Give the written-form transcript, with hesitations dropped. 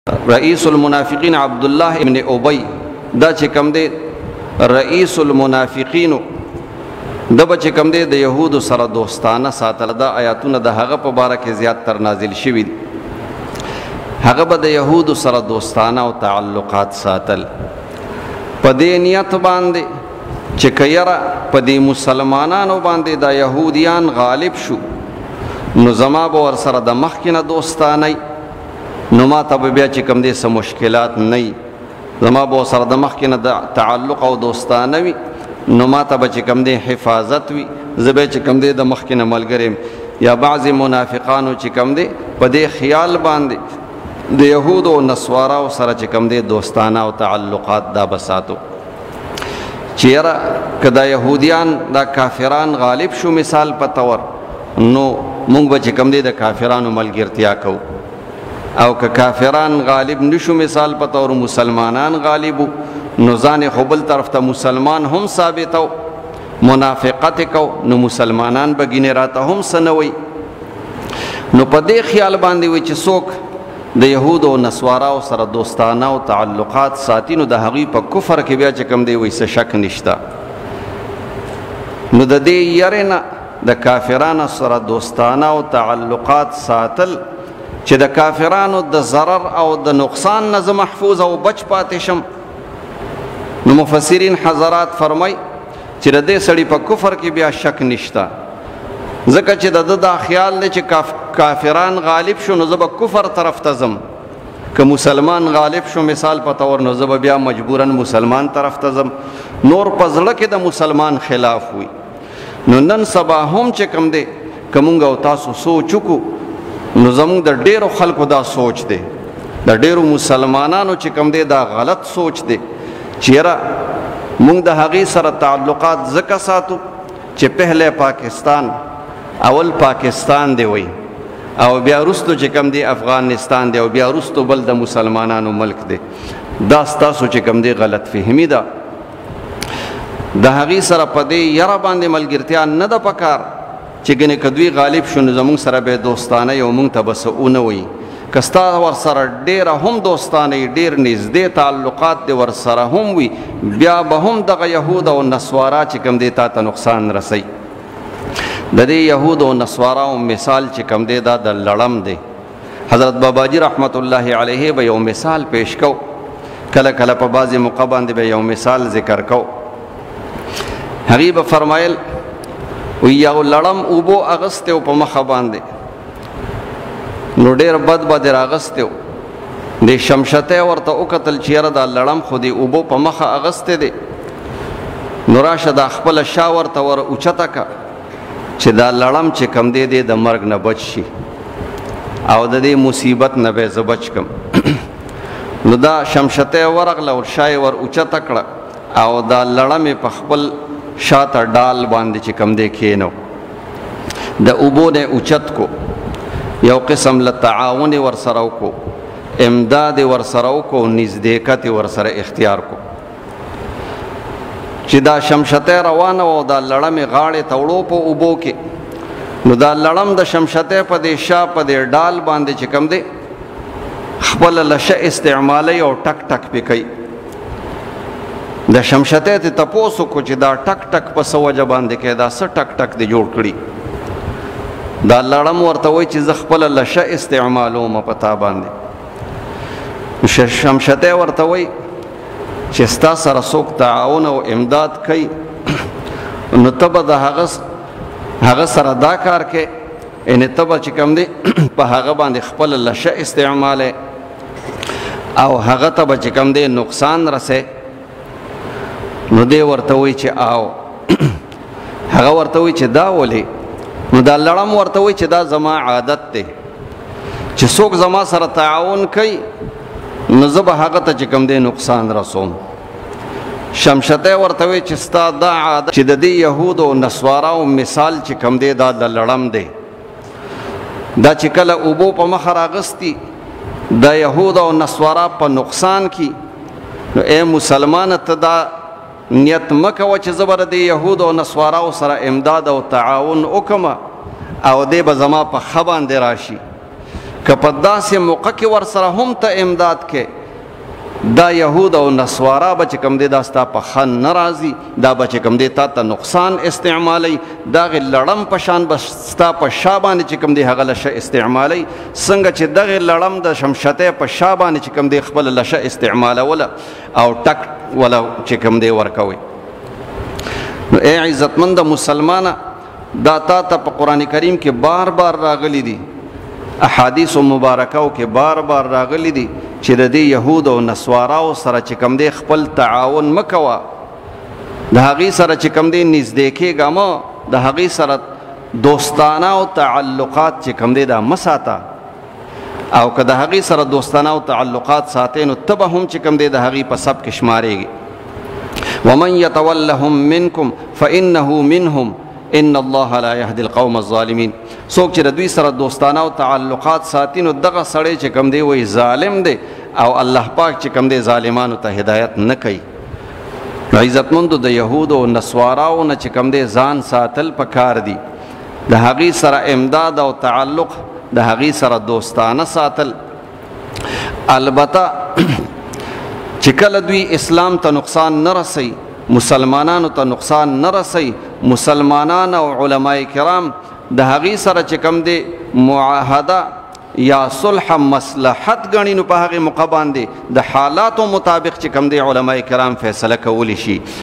رئیس المنافقین عبدالله ابن ابی دا چې کوم دی رئیس المنافقین د به چې کوم دی د یهودو سره دوستانه ساتل. دا آیاتونه د هغه په باره کې زیات تر نازل شوي دي. هغه به د یهودو سره دوستانه او تعلقات ساتل په دې نیت باندې چې که یره په دې مسلمانانو باندې دا یهودیان غالب شو نو زما به ورسره د مخکې نه دوستانه نو ما ته به بیا چې کوم دی څه مشکلات نه وي. زما به ورسره د مخکې نه د تعلق او دوستانه وي نو ما ته به چې کوم دی حفاظت وي. زه به چې کوم دی د مخکې نه ملګری یا بعضې منافقانو چې کوم دی په دې خیال باندې د یهودو او نصواراو سره چې کوم دی دوستانه او تعلقات دا بساتو چې یاره که دا یهودیان دا کافران غالب شو مثال په طور نو مونږ به چې کوم دی د کافرانو ملګرتیا کوو او که کافران غالب نشو مثال په طور مسلمانان غالبو نو ځان خو بل طرف ته مسلمان هم ثابتو منافقت کو نو مسلمانان به ګینې راته هم څه نه وی. نو په دې خیال باندې وي چې څوک د یهودو او نصواراو سره دوستانه او تعلقات ساتي نو د هغوی په کفر کې بیا چې کوم دی وایي څه شک نشته. نو د دې یرې نه د کافرانو سره دوستانه او تعلقات ساتل چې د کافرانو د ضرر او د نقصان نه زه محفوظ او بچ پاتې شم. نو مفسرین حضرات فرمای چې د دې سړي په کفر کې بیا شک نشته ځکه چې د ده دا خیال دی چې کافران غالب شو نو زه به کفر طرف ته ځم. که مسلمان غالب شو مثال په طور نو زه به بیا مجبوراً مسلمان طرف ته ځم. نور په زړه کې د مسلمان خلاف وي. نو نن سبا هم چې کوم دی که مونږ او تاسو سوچ وکړو نو زمونږ د ډیرو خلکو دا سوچ دی د ډیرو مسلمانانو چې کوم دی دا غلط سوچ دی چې یاره مونږ د هغې سره تعلقات ځکه ساتو چې پهله پاکستان اول پاکستان دی وی او بیا وروستو چې کوم دی افغانستان دی او بیا وروستو بل د مسلمانانو ملک دی. دا ستاسو چې کوم دی غلط فهمي ده. د هغې سره په دې یره باندې ملګرتیا نه ده پکار چې ګنې که دوی غالب شو نو زمونږ سره به دوستانه یو مونږ ته به څه ونه وایي. که ستا ورسره ډېره هم دوستانه ډېر نږدې تعلقات دې ورسره هم وي بیا به هم دغه یهود او نصوارا چې کوم دی تا ته نقصان رسوي. د دې یهود او نصواراو مثال چې کوم دی دا د لړم دی. حضرت باباجي رحمت الله علیه به یو مثال پیش کو کله کله په بعضې موقع باندې به یو مثال ذکر کو. هغې به فرمایل یو لړم اوبو اغستی و په مخه باندې نو ډېر بد به دې راغستی و د شمشتی ورته وکتل چې یاره دا لړم خو دې اوبو په مخه اغستی دی نو راشه دا خپله شا ورته ور اوچته که چې دا لړم چې کم دی دی د مرګ نه بچ شي او د دې مصیبت نه به زه بچ کم. نو دا شمشتی ورغله او شا یې ور اوچته کړه او دا لړم په خپل شاته ډال باندې چې کم دی کینو د اوبو نه اوچت کو یو قسم له تعاون ورسره وکړو امداد ورسره وکړو نزدېکت ورسره اختیار کو چې دا شمشتی روانه و او دا لړم یې غاړې ته وړو په اوبو کې نو دا لړم د شمشتی په دې شا په دې ډال باندې چې کم دی خپله لشه استعمالی او ټک ټک پې کوي. د شمشتی ته تپوس وکړو چې دا ټک ټک په څه وجه باندې کوي دا څه ټک ټک دې جوړ کړي. دا لړم ورته وایي چې زه خپله لشه استعمالوم په تا باندې. شمشتی ورته وایي چې ستا سره څوک تعاون او امداد کوي نو ته به د هغه سره دا کار کوې یعنې ته به چې کوم دی په هغه باندې خپله لشه استعمالی او هغه ته به چې کوم دی نقصان رسې. نو دی ورته وایي چې آو هغه ورته وایي چې دا ولې نو دا لړم ورته وایي چې دا زما عادت دی چې څوک زما سره تعاون کوي نو زه به هغه ته چې کوم دی نقصان رسوم. شمشتی ورته وایي چې ستا دا عادت چې د دې یهود او نصواراو مثال چې کوم دی دا د لړم دی. دا چې کله اوبو په مخه راغستی د یهود او نصوارا په نقصان کې نو ای مسلمانه ته دا نیت مکوه چې زه به د یهود او نصواراو سره امداد او تعاون وکړم او دی به زما په ښه باندې راشي. که په داسې موقع کې ورسره هم ته امداد کې دا یهود او نصوارا به چې کوم دی دا ستا په ښه نه راځي، دا به چې کوم دی تا ته نقصان استعمالی، دغې لړم په شان به ستا په شا باندې چې کوم دی هغه لشه استعمالی، څنګه چې دغې لړم د شمشتۍ په شا باندې چې کوم دی خپله لشه استعمالوله او ټک وله چې کوم دی ورکوي. نو ای عزتمند مسلمانه، دا تا ته په قرآن کریم کې بار بار راغلی دي، احادیث مبارکو کې بار بار راغلی دي چې د دې یهود او نصواراو سره چې کوم دی خپل تعاون مه کوه، د هغې سره چې کوم دی نږدې کېږه مه، د هغې سره دوستانه او تعلقات چې کوم دی دا مه ساته، او که د هغې سره دوستانه او تعلقات ساتې نو ته به هم چې کوم دی د هغې په سب کې شمارېږي. ومن يتولهم منكم فإنه منهم ان الله لا يهدي القوم الظالمين. څوک چې د دوی سره دوستانه او تعلقات ساتي نو دغه سړی چې کوم دی وایي ظالم دی او الله پاک چې کوم دی ظالمانو ته هدایت نه کوي. عزتمندو د یهودو او نصواراو نه چې کوم دی ځان ساتل پکار دي، د هغې سره امداد او تعلق، د هغې سره دوستانه ساتل. البته چې کله دوی اسلام ته نقصان نه رسوي، مسلمانانو ته نقصان نه رسوي، مسلمانان او علماء کرام د هغې سره چې کوم دی معاهده یا صلح مصلحت ګڼي نو په هغې موقع باندې د حالاتو مطابق چې کوم دی علماء کرام فیصله کولی شي.